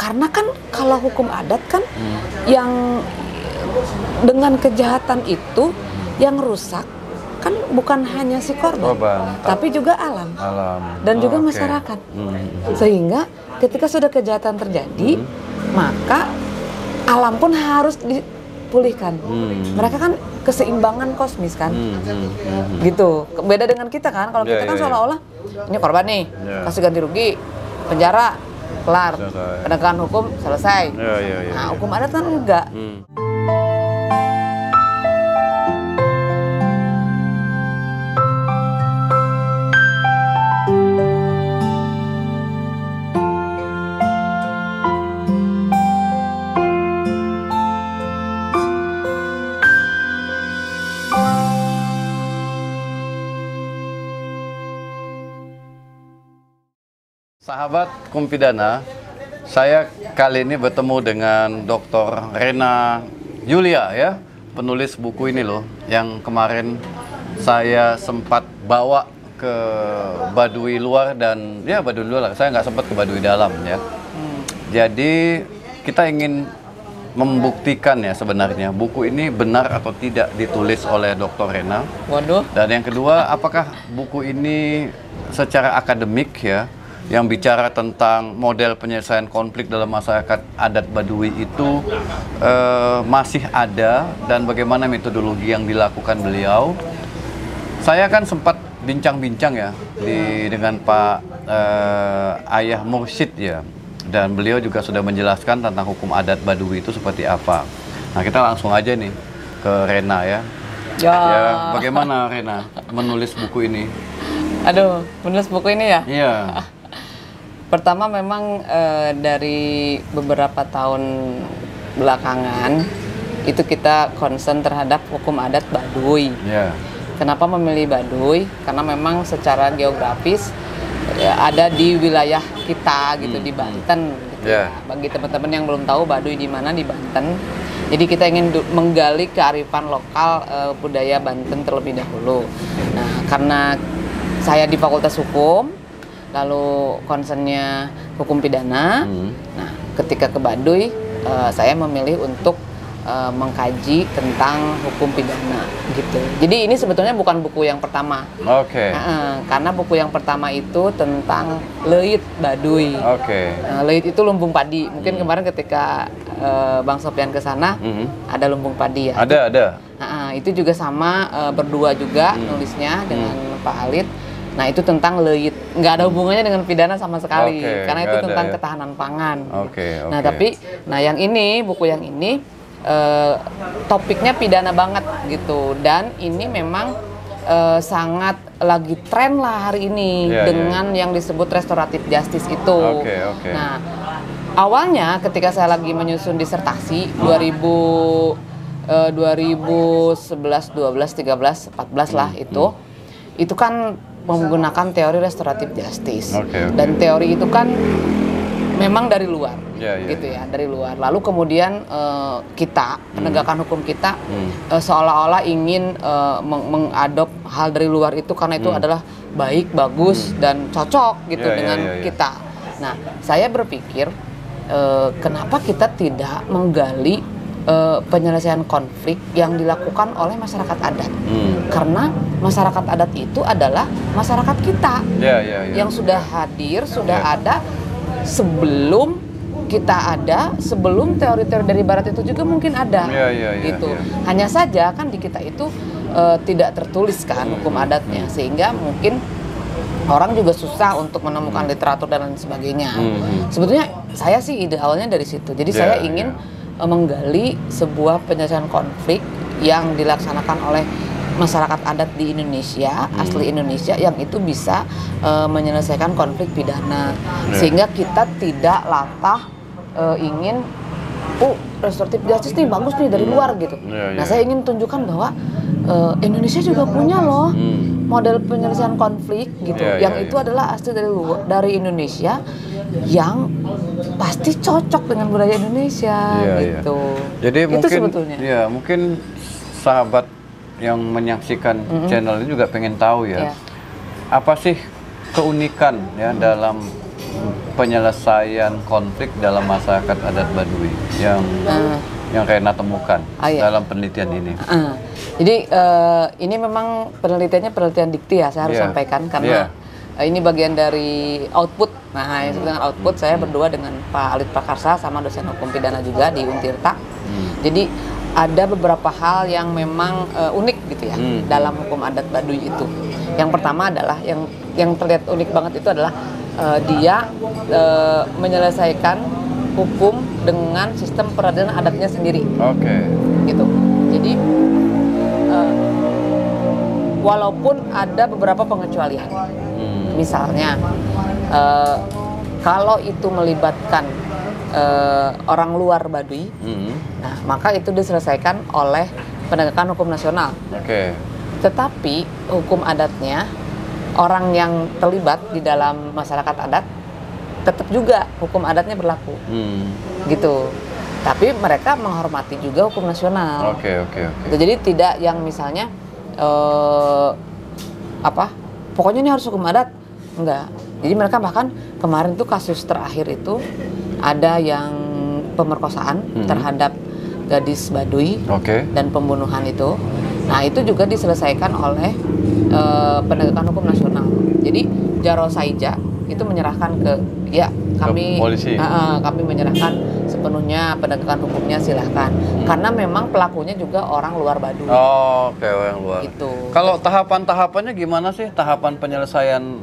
karena kan kalau hukum adat kan yang dengan kejahatan itu yang rusak kan bukan hanya si korban, tapi juga alam. Dan juga masyarakat. Sehingga ketika sudah kejahatan terjadi, maka alam pun harus dipulihkan. Mereka kan keseimbangan kosmis kan, gitu. Beda dengan kita kan, kalau kita kan seolah-olah ini korban nih, kasih ganti rugi, penjara, kelar, penegakan hukum selesai. Nah, hukum adat kan enggak. Sahabat Hukum Pidana, saya kali ini bertemu dengan Dr. Rena Yulia ya, penulis buku ini loh, yang kemarin saya sempat bawa ke Baduy luar dan ya Baduy luar, saya nggak sempat ke Baduy dalam ya. Jadi kita ingin membuktikan ya sebenarnya buku ini benar atau tidak ditulis oleh Dr. Rena. Waduh. Dan yang kedua, apakah buku ini secara akademik ya, yang bicara tentang model penyelesaian konflik dalam masyarakat adat Baduy itu masih ada, dan bagaimana metodologi yang dilakukan beliau. Saya kan sempat bincang-bincang ya dengan Pak Ayah Mursyid ya, dan beliau juga sudah menjelaskan tentang hukum adat Baduy itu seperti apa. Nah, kita langsung aja nih ke Rena ya. Ya, bagaimana Rena menulis buku ini? Aduh, menulis buku ini ya? Iya. Pertama memang dari beberapa tahun belakangan itu kita concern terhadap hukum adat Baduy. Kenapa memilih Baduy? Karena memang secara geografis ada di wilayah kita gitu, di Banten. Gitu. Bagi teman-teman yang belum tahu Baduy di mana, di Banten. Jadi kita ingin menggali kearifan lokal budaya Banten terlebih dahulu. Nah, karena saya di Fakultas Hukum, lalu concernnya hukum pidana. Nah, ketika ke Baduy, saya memilih untuk mengkaji tentang hukum pidana, gitu. Jadi ini sebetulnya bukan buku yang pertama. Karena buku yang pertama itu tentang Leit Baduy. Leit itu lumbung padi. Mungkin kemarin ketika Bang Sofyan ke sana, ada lumbung padi ya. Ada. Itu juga sama, berdua juga nulisnya dengan Pak Alit. Nah, itu tentang Leit, nggak ada hubungannya dengan pidana sama sekali, karena itu tentang ketahanan pangan. Nah, tapi, yang ini, buku yang ini, topiknya pidana banget gitu, dan ini memang sangat lagi tren lah hari ini dengan yang disebut restoratif justice itu. Nah, awalnya ketika saya lagi menyusun disertasi 2011, 12, 13, 14 lah itu kan menggunakan teori restoratif justice. Dan teori itu kan memang dari luar, gitu ya, dari luar. Lalu kemudian kita, penegakan hukum kita, seolah-olah ingin mengadop hal dari luar itu karena itu adalah baik, bagus, dan cocok gitu dengan kita. Nah, saya berpikir kenapa kita tidak menggali penyelesaian konflik yang dilakukan oleh masyarakat adat, karena masyarakat adat itu adalah masyarakat kita yang sudah hadir, sudah ada sebelum kita ada, sebelum teori-teori dari Barat itu juga mungkin ada, gitu. Hanya saja kan di kita itu tidak tertulis kan hukum adatnya, sehingga mungkin orang juga susah untuk menemukan literatur dan lain sebagainya. Sebetulnya saya sih ide awalnya dari situ. Jadi saya ingin menggali sebuah penyelesaian konflik yang dilaksanakan oleh masyarakat adat di Indonesia, asli Indonesia, yang itu bisa menyelesaikan konflik pidana. Sehingga kita tidak latah ingin restoratif justice nih bagus nih dari luar gitu. Nah, saya ingin tunjukkan bahwa Indonesia juga punya loh model penyelesaian konflik gitu, yang itu adalah asli dari Indonesia, yang pasti cocok dengan budaya Indonesia gitu. Jadi itu mungkin sebetulnya. Mungkin sahabat yang menyaksikan channel ini juga pengen tahu ya, apa sih keunikan ya dalam penyelesaian konflik dalam masyarakat adat Baduy yang Rena temukan dalam penelitian ini? Jadi ini memang penelitian dikti ya, saya harus sampaikan karena ini bagian dari output. Nah, yang disebut dengan output, saya berdua dengan Pak Alit Prakarsa sama dosen hukum pidana juga di Untirta. Jadi ada beberapa hal yang memang unik gitu ya dalam hukum adat Baduy itu. Yang pertama adalah yang terlihat unik banget itu adalah dia menyelesaikan hukum dengan sistem peradilan adatnya sendiri. Gitu. Jadi walaupun ada beberapa pengecualian. Misalnya kalau itu melibatkan orang luar Baduy, nah maka itu diselesaikan oleh penegakan hukum nasional. Tetapi hukum adatnya, orang yang terlibat di dalam masyarakat adat tetap juga hukum adatnya berlaku, gitu. Tapi mereka menghormati juga hukum nasional. Gitu. Jadi tidak yang misalnya pokoknya ini harus hukum adat, enggak. Jadi mereka bahkan kemarin tuh kasus terakhir itu ada yang pemerkosaan terhadap gadis Baduy dan pembunuhan itu. Nah itu juga diselesaikan oleh penegakan hukum nasional. Jadi Jaro Saija itu menyerahkan ke kami menyerahkan sepenuhnya penegakan hukumnya, silahkan. Karena memang pelakunya juga orang luar Baduy. Orang luar. Gitu. Kalau tahapan-tahapannya gimana sih? Tahapan penyelesaian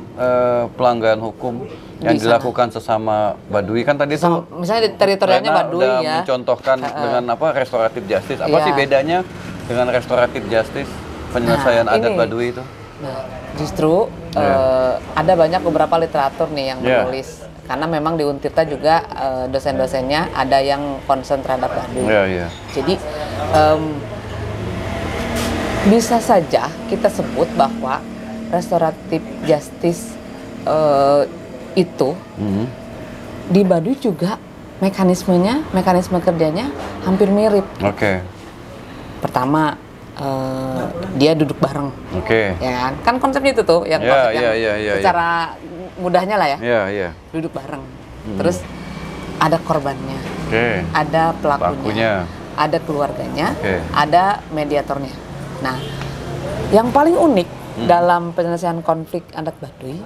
pelanggaran hukum yang dilakukan sesama Baduy kan tadi tuh. Misalnya teritorialnya Baduy ya. Mencontohkan dengan restoratif justice. Apa sih bedanya dengan restoratif justice penyelesaian adat Baduy itu? Nah, justru ada beberapa literatur nih yang menulis. Karena memang di Untirta juga dosen-dosennya ada yang concern terhadap Baduy. Jadi bisa saja kita sebut bahwa restoratif justice itu di Baduy juga mekanisme kerjanya hampir mirip. Pertama dia duduk bareng, ya kan konsepnya itu tuh yang secara mudahnya lah ya, duduk bareng. Terus ada korbannya, ada pelakunya, ada keluarganya, ada mediatornya. Nah, yang paling unik dalam penyelesaian konflik adat Baduy,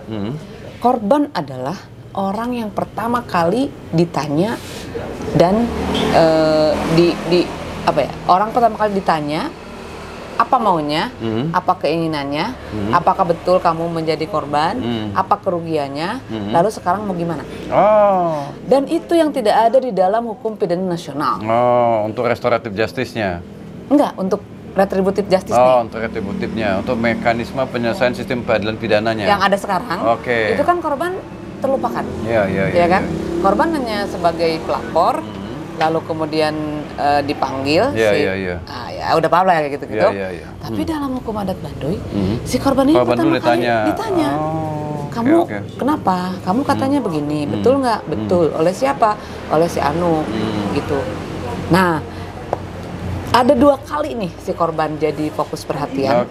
korban adalah orang yang pertama kali ditanya dan orang pertama kali ditanya apa maunya, apa keinginannya, apakah betul kamu menjadi korban, apa kerugiannya, lalu sekarang mau gimana? Dan itu yang tidak ada di dalam hukum pidana nasional. Untuk restoratif justice-nya? Enggak, untuk retributif justice nih. Untuk retributifnya, untuk mekanisme penyelesaian sistem peradilan pidananya. Yang ada sekarang, itu kan korban terlupakan. Ya kan? Korban hanya sebagai pelapor, lalu kemudian dipanggil, udah paham lah kayak gitu-gitu. Tapi dalam hukum adat Baduy, si korban ini pertama kali ditanya, kamu kenapa? Kamu katanya begini, betul nggak? Betul. Oleh siapa? Oleh si Anu, gitu. Nah, ada 2 kali nih si korban jadi fokus perhatian.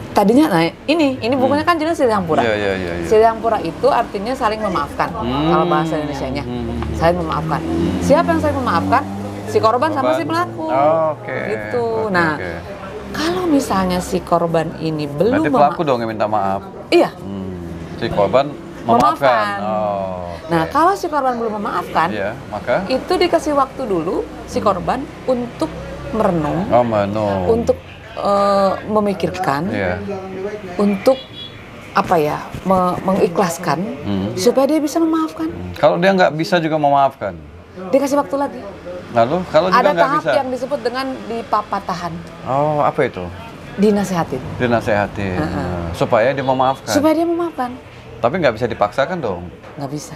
Tadinya, ini bukunya kan jelas Silihangpura. Silihangpura itu artinya saling memaafkan. Kalau bahasa Indonesianya, saling memaafkan. Siapa yang saling memaafkan? Si korban sama si pelaku. Gitu. Nah, kalau misalnya si korban ini belum berarti pelaku dong yang minta maaf. Iya. Si korban memaafkan. Nah, kalau si korban belum memaafkan, maka itu dikasih waktu dulu si korban untuk merenung, untuk memikirkan, untuk mengikhlaskan, supaya dia bisa memaafkan. Kalau dia nggak bisa juga memaafkan, dikasih waktu lagi. Lalu kalau ada juga nggak tahap bisa, yang disebut dengan dipapatahan. Apa itu? Dinasehatin. Supaya dia memaafkan. Tapi nggak bisa dipaksakan dong. Nggak bisa.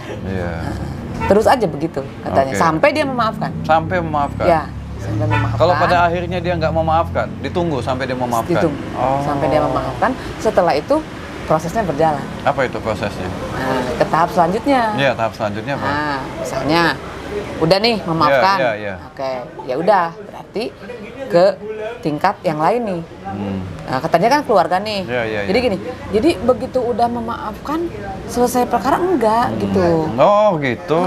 Terus aja begitu katanya, sampai dia memaafkan. Sampai memaafkan. Ya. Sampai memaafkan. Kalau pada akhirnya dia nggak memaafkan, ditunggu sampai dia memaafkan. Sampai dia memaafkan. Setelah itu prosesnya berjalan. Apa itu prosesnya? Nah, ke tahap selanjutnya. Tahap selanjutnya apa? Nah, misalnya udah nih memaafkan. Oke, ya udah. Berarti nanti ke tingkat yang lain nih. Nah, katanya kan keluarga nih. Jadi gini, jadi begitu udah memaafkan selesai perkara enggak gitu. Oh gitu.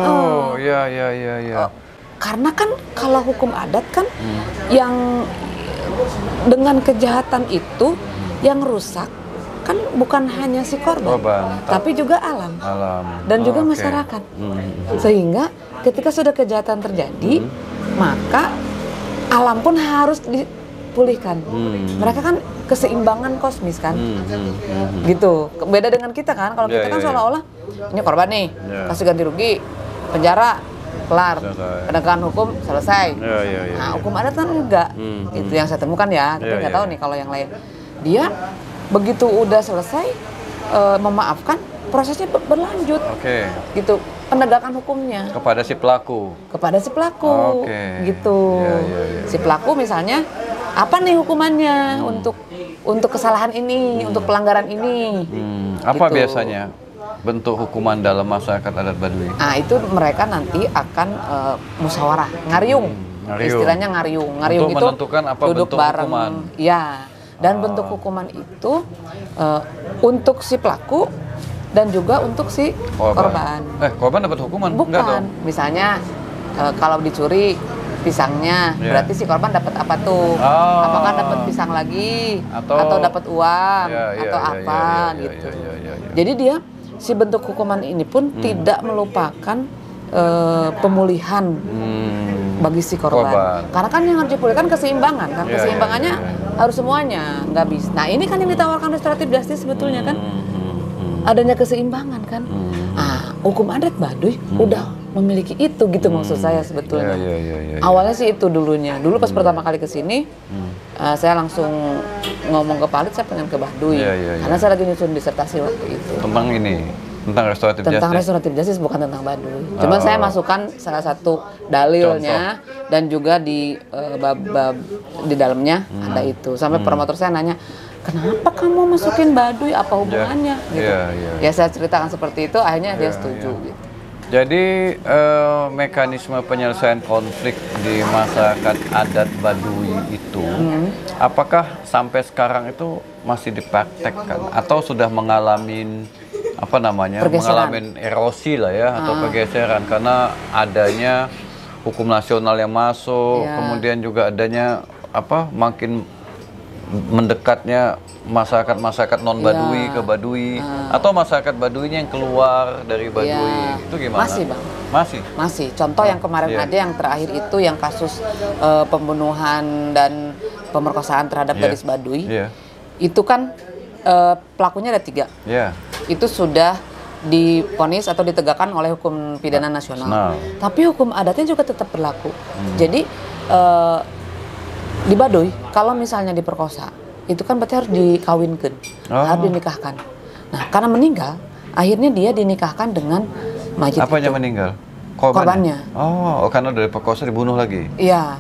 Ya. Karena kan kalau hukum adat kan yang dengan kejahatan itu yang rusak kan bukan hanya si korban, tapi juga alam. Dan juga masyarakat. Sehingga ketika sudah kejahatan terjadi, maka alam pun harus dipulihkan. Mereka kan keseimbangan kosmis kan, gitu. Beda dengan kita kan, kalau kita kan seolah-olah ini korban nih, kasih ganti rugi, penjara, kelar, penegakan hukum selesai. Nah, hukum adat kan enggak. Itu yang saya temukan ya, tapi nggak tahu nih kalau yang lain. Dia begitu udah selesai memaafkan, prosesnya berlanjut. Gitu. Penegakan hukumnya kepada si pelaku. Gitu. Si pelaku misalnya apa nih hukumannya untuk kesalahan ini, untuk pelanggaran ini. Apa gitu. Biasanya bentuk hukuman dalam masyarakat adat Baduy? Nah, itu mereka nanti akan musyawarah, ngariung. Istilahnya ngariung. Ngariung untuk itu menentukan apa duduk bentuk bareng. Hukuman. Ya. Dan bentuk hukuman itu untuk si pelaku dan juga untuk si korban. Korban dapat hukuman? Bukan. Misalnya kalau dicuri pisangnya, berarti si korban dapat apa tuh? Apakah dapat pisang lagi atau dapat uang atau apa gitu. Jadi dia si bentuk hukuman ini pun tidak melupakan pemulihan bagi si korban. Karena kan yang harus dipulihkan keseimbangan kan, keseimbangannya harus semuanya, nggak bisa. Nah, ini kan yang ditawarkan restoratif justice sebetulnya kan, adanya keseimbangan kan. Nah, hukum adat Baduy udah memiliki itu gitu maksud saya sebetulnya. Awalnya sih itu dulunya. Dulu pas pertama kali kesini, saya langsung ngomong ke Palit, saya pengen ke Baduy, karena saya lagi nyusun disertasi waktu itu. Tentang ini. Tentang restoratif justice, bukan tentang Baduy. Cuman saya masukkan salah satu dalilnya. Contoh. Dan juga di bab di dalamnya ada itu. Sampai promotor saya nanya, kenapa kamu masukin Baduy, apa hubungannya? Gitu. Ya saya ceritakan seperti itu, akhirnya dia setuju. Gitu. Jadi mekanisme penyelesaian konflik di masyarakat adat Baduy itu, apakah sampai sekarang itu masih dipraktekkan atau sudah mengalami mengalami erosi lah ya, atau pergeseran karena adanya hukum nasional yang masuk, kemudian juga adanya makin mendekatnya masyarakat non Baduy ke Baduy, atau masyarakat Baduynya yang keluar dari Baduy, itu gimana? Masih Bang. Masih. Contoh yang kemarin ada yang terakhir itu yang kasus pembunuhan dan pemerkosaan terhadap gadis Baduy, itu kan pelakunya ada 3. Itu sudah divonis atau ditegakkan oleh hukum pidana nasional. Tapi hukum adatnya juga tetap berlaku. Jadi di Baduy kalau misalnya diperkosa, itu kan berarti harus dikawinkan, harus dinikahkan. Nah, karena meninggal, akhirnya dia dinikahkan dengan mayit. Apanya meninggal? Korbannya. Oh, karena dari perkosa dibunuh lagi? Iya.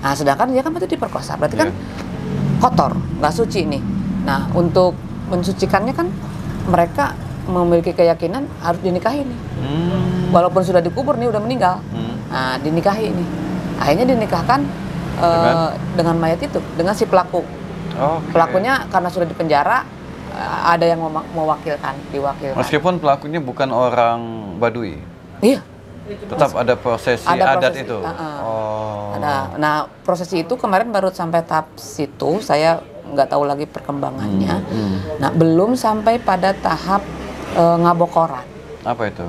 Nah, sedangkan dia kan berarti diperkosa, berarti kan kotor, nggak suci nih. Nah, untuk mensucikannya kan mereka memiliki keyakinan harus dinikahi nih. Walaupun sudah dikubur nih, udah meninggal. Nah, dinikahi nih. Akhirnya dinikahkan dengan mayat itu, dengan si pelaku. Pelakunya karena sudah dipenjara, ada yang diwakilkan. Meskipun pelakunya bukan orang Baduy? Iya. Tetap ada prosesi adat itu? Ada. Nah, prosesi itu kemarin baru sampai tahap situ, saya nggak tahu lagi perkembangannya. Nah, belum sampai pada tahap ngabokoran. Apa itu?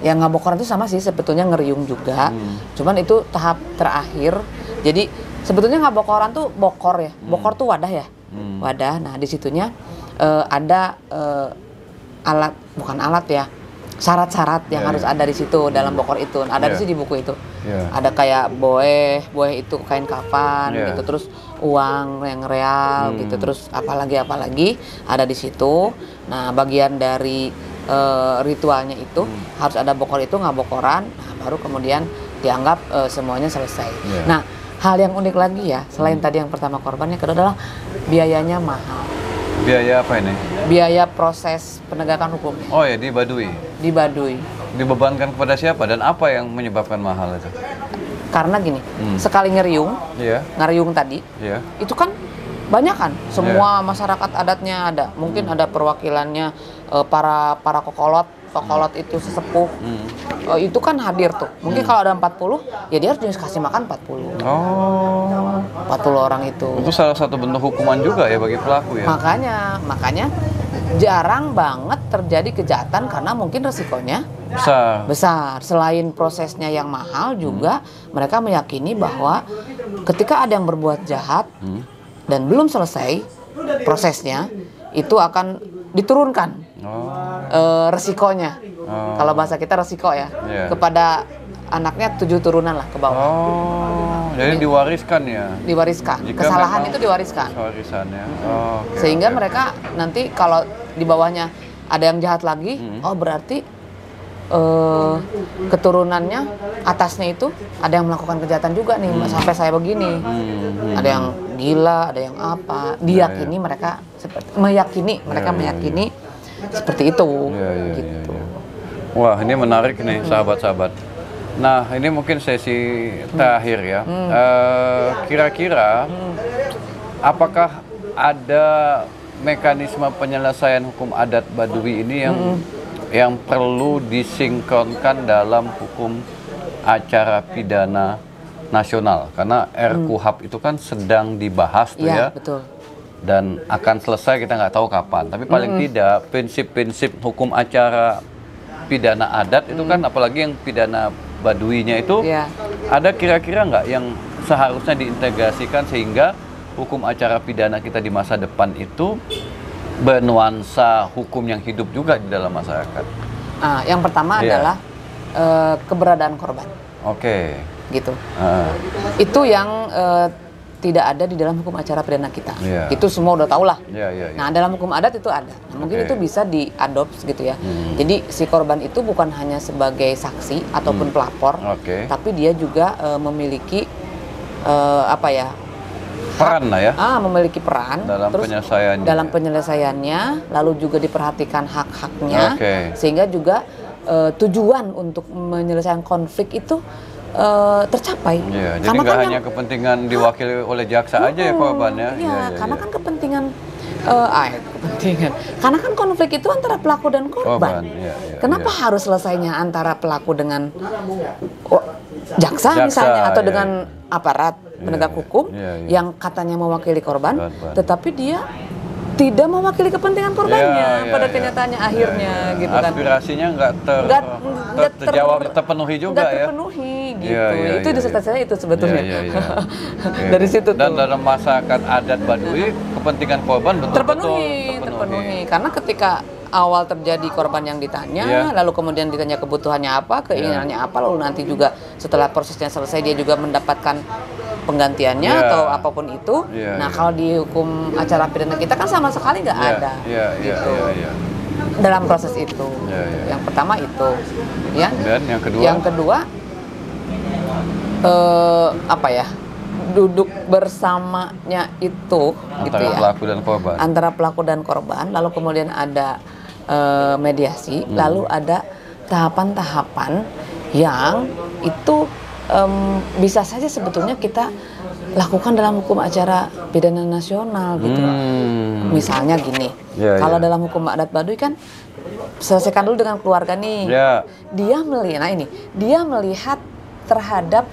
Yang ngabokoran itu sama sih sebetulnya ngeriung juga. Cuman itu tahap terakhir. Jadi sebetulnya ngabokoran tuh bokor ya. Bokor tuh wadah ya. Wadah. Nah, di situnya ada alat, bukan alat ya. Syarat-syarat yang harus ada di situ dalam bokor itu. Ada di sini di buku itu. Ada kayak boeh itu kain kafan gitu, terus uang yang real gitu, terus apalagi ada di situ. Nah, bagian dari ritualnya itu harus ada bokor itu, ngabokoran, baru kemudian dianggap semuanya selesai. Nah, hal yang unik lagi ya, selain tadi yang pertama korbannya, kedua adalah biayanya mahal. Biaya apa ini? Biaya proses penegakan hukum. Oh ya, di Baduy? Di Baduy. Dibebankan kepada siapa dan apa yang menyebabkan mahal itu? Karena gini, sekali ngeriung tadi, itu kan banyak kan, semua masyarakat adatnya ada. Mungkin ada perwakilannya, para kokolot itu sesepuh, itu kan hadir tuh. Mungkin kalau ada 40, ya dia harus kasih makan 40. 40 orang itu. Itu salah satu bentuk hukuman juga ya bagi pelaku ya? Makanya jarang banget terjadi kejahatan karena mungkin resikonya besar. Selain prosesnya yang mahal juga, mereka meyakini bahwa ketika ada yang berbuat jahat dan belum selesai prosesnya, itu akan diturunkan resikonya. Kalau bahasa kita resiko ya, kepada anaknya 7 turunan lah ke bawah. Jadi diwariskan ya? Diwariskan. Kesalahan itu diwariskan. Warisannya. Sehingga mereka nanti kalau di bawahnya ada yang jahat lagi, berarti keturunannya atasnya itu ada yang melakukan kejahatan juga nih, sampai saya begini. Ada yang gila, ada yang apa. Meyakini seperti itu. Gitu. Wah, ini menarik nih sahabat-sahabat. Nah, ini mungkin sesi terakhir ya. Kira-kira apakah ada mekanisme penyelesaian hukum adat Baduy ini yang perlu disinkronkan dalam hukum acara pidana nasional? Karena RKUHP itu kan sedang dibahas tuh ya. Betul. Dan akan selesai kita nggak tahu kapan. Tapi paling tidak prinsip-prinsip hukum acara pidana adat itu kan, apalagi yang pidana Baduynya itu, ada kira-kira nggak yang seharusnya diintegrasikan sehingga hukum acara pidana kita di masa depan itu bernuansa hukum yang hidup juga di dalam masyarakat? Yang pertama adalah keberadaan korban. Gitu. Itu yang tidak ada di dalam hukum acara pidana kita. Itu semua udah tahu lah. Nah, dalam hukum adat itu ada. Nah, mungkin itu bisa diadopsi gitu ya. Jadi si korban itu bukan hanya sebagai saksi ataupun pelapor, tapi dia juga memiliki peran lah ya. Memiliki peran dalam penyelesaiannya, lalu juga diperhatikan hak-haknya, sehingga juga tujuan untuk menyelesaikan konflik itu tercapai. Jadi nggak hanya kepentingan diwakili oleh jaksa aja ya korbannya. Karena kan kepentingan karena kan konflik itu antara pelaku dan korban. Kenapa harus selesainya antara pelaku dengan jaksa misalnya, atau dengan aparat penegak hukum yang katanya mewakili korban, tetapi dia tidak mewakili kepentingan korbannya pada kenyataannya akhirnya gitu kan. Aspirasinya nggak terpenuhi juga ya. Itu disertasinya itu sebetulnya. Dari situ dan dalam masyarakat adat Baduy kepentingan korban betul-betul terpenuhi. Karena ketika awal terjadi korban yang ditanya, lalu kemudian ditanya kebutuhannya apa, keinginannya apa, lalu nanti juga setelah prosesnya selesai dia juga mendapatkan penggantiannya atau apapun itu. Nah, kalau di hukum acara pidana kita kan sama sekali nggak ada dalam proses itu. Yang pertama itu, ya. Dan yang kedua, duduk bersamanya itu, antara pelaku dan korban. Antara pelaku dan korban, lalu kemudian ada mediasi, lalu ada tahapan-tahapan yang itu bisa saja sebetulnya kita lakukan dalam hukum acara pidana nasional gitu. Misalnya gini, kalau dalam hukum adat Baduy kan selesaikan dulu dengan keluarga nih. Dia melihat terhadap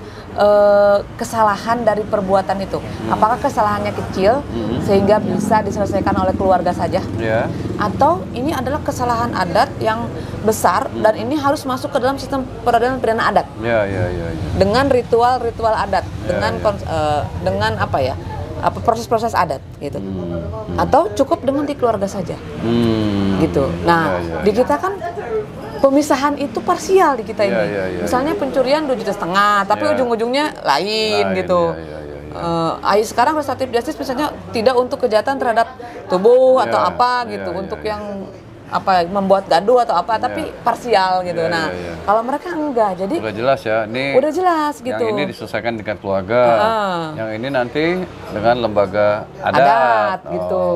kesalahan dari perbuatan itu. Apakah kesalahannya kecil sehingga bisa diselesaikan oleh keluarga saja? Atau ini adalah kesalahan adat yang besar dan ini harus masuk ke dalam sistem peradilan pidana adat. Dengan ritual-ritual adat, dengan proses-proses adat gitu. Atau cukup dengan di keluarga saja. Gitu. Nah, di kita kan pemisahan itu parsial di kita ini. Misalnya pencurian 2,5 juta, tapi ujung-ujungnya lain gitu. Sekarang restoratif justice misalnya tidak untuk kejahatan terhadap tubuh atau apa gitu, untuk yang membuat gaduh atau apa, tapi parsial gitu. Kalau mereka enggak, jadi udah jelas ya. Udah jelas gitu. Yang ini diselesaikan dengan keluarga, yang ini nanti dengan lembaga adat gitu.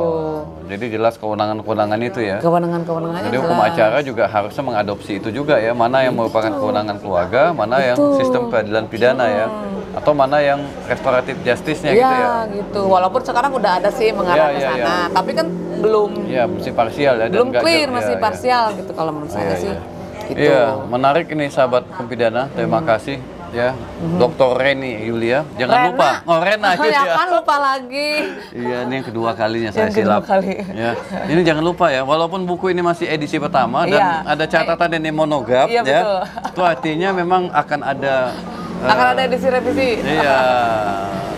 Jadi jelas kewenangan-kewenangan itu ya. Kewenangan-kewenangannya Jadi hukum acara juga harusnya mengadopsi itu juga ya. Mana yang merupakan kewenangan keluarga, mana yang sistem peradilan pidana ya. Atau mana yang restoratif justice-nya gitu ya. Gitu. Walaupun sekarang udah ada sih mengarah ke sana, tapi kan belum. Ya, masih parsial ya. Belum clear, masih parsial gitu kalau menurut saya sih. Gitu. Iya, menarik ini sahabat hukum pidana. Terima kasih ya, Dr. Reni Yulia. Jangan lupa, Rena ya kan lupa lagi. Iya, ini yang kedua kalinya saya silap. Ya, ini jangan lupa ya, walaupun buku ini masih edisi pertama dan ada catatan ini monograf ya, itu artinya memang akan ada edisi revisi. Iya.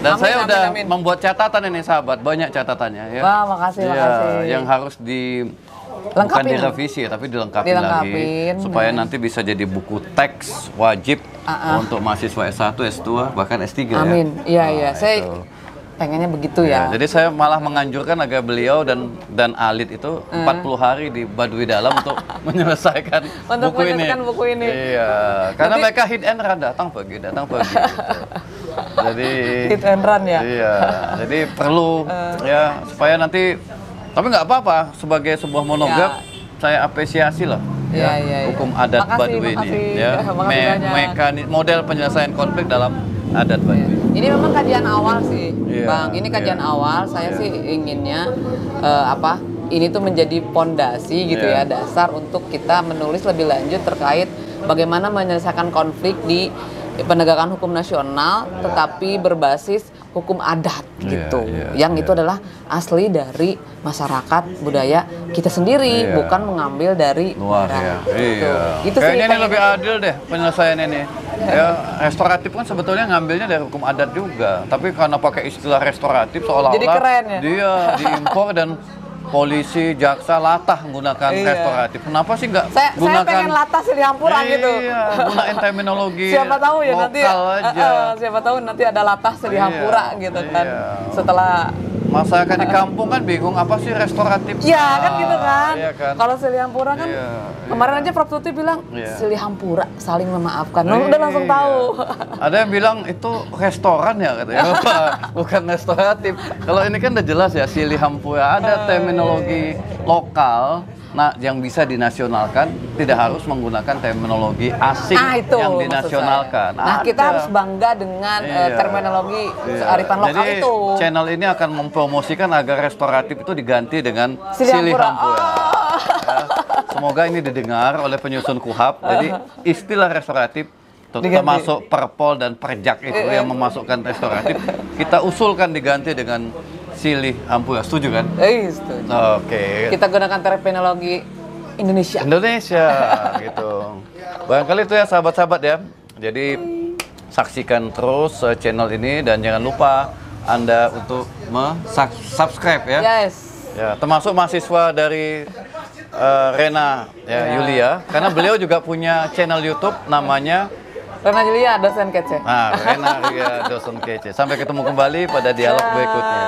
Dan saya udah membuat catatan ini sahabat, banyak catatannya ya. Wah, makasih. Yang harus bukan direvisi ya, tapi dilengkapi lagi supaya nanti bisa jadi buku teks wajib untuk mahasiswa S1, S2, bahkan S3 Amin. Iya. Saya pengennya begitu ya. Jadi saya malah menganjurkan agar beliau dan Alit itu 40 hari di Baduy Dalam untuk menyelesaikan buku ini. Iya, karena mereka hit and run, datang pergi gitu. Jadi hit and run ya. Iya, jadi perlu ya supaya nanti. Tapi nggak apa-apa, sebagai sebuah monograf saya apresiasi lah hukum adat Baduy ini. Ya, model penyelesaian konflik dalam adat Baduy. Ini memang kajian awal sih, Bang. Ini kajian awal. Saya sih inginnya ini tuh menjadi pondasi gitu ya, dasar untuk kita menulis lebih lanjut terkait bagaimana menyelesaikan konflik di penegakan hukum nasional, tetapi berbasis hukum adat gitu. Yang itu adalah asli dari masyarakat budaya kita sendiri, bukan mengambil dari luar. Gitu. Kayaknya ini lebih adil deh penyelesaian ini. Ya, restoratif kan sebetulnya ngambilnya dari hukum adat juga, tapi karena pakai istilah restoratif seolah-olah dia diimpor dan polisi, jaksa latah menggunakan restoratif. Kenapa sih nggak gunakan? Saya pengen latah Silihampura gitu. Iya, gunain terminologi siapa tahu ya nanti aja. Siapa tahu nanti ada latah Silihampura gitu kan. Setelah masyarakat di kampung kan bingung apa sih restoratif. Iya kan gitu kan. Kalau Silihampura kan kemarin aja Prof Tuti bilang Silihampura saling memaafkan. Udah langsung tahu. Ada yang bilang itu restoran ya katanya. Bukan restoratif. Kalau ini kan udah jelas ya Silihampura, ada terminologi lokal. Nah, yang bisa dinasionalkan tidak harus menggunakan terminologi asing yang dinasionalkan. Nah, kita harus bangga dengan terminologi kearifan lokal. Jadi, itu. Channel ini akan mempromosikan agar restoratif itu diganti dengan Silihampura. Ya, semoga ini didengar oleh penyusun KUHAP. Jadi, istilah restoratif termasuk Perpol dan Perjak itu yang memasukkan restoratif, kita usulkan diganti dengan Silihampura. Setuju kan? Setuju. Oke. Kita gunakan terminologi Indonesia gitu. Barangkali itu ya sahabat-sahabat ya. Jadi saksikan terus channel ini dan jangan lupa Anda untuk subscribe ya. Ya, termasuk mahasiswa dari Rena Yulia, karena beliau juga punya channel YouTube namanya Rena Yulia, dosen kece. Rena Yulia, dosen kece. Sampai ketemu kembali pada dialog berikutnya.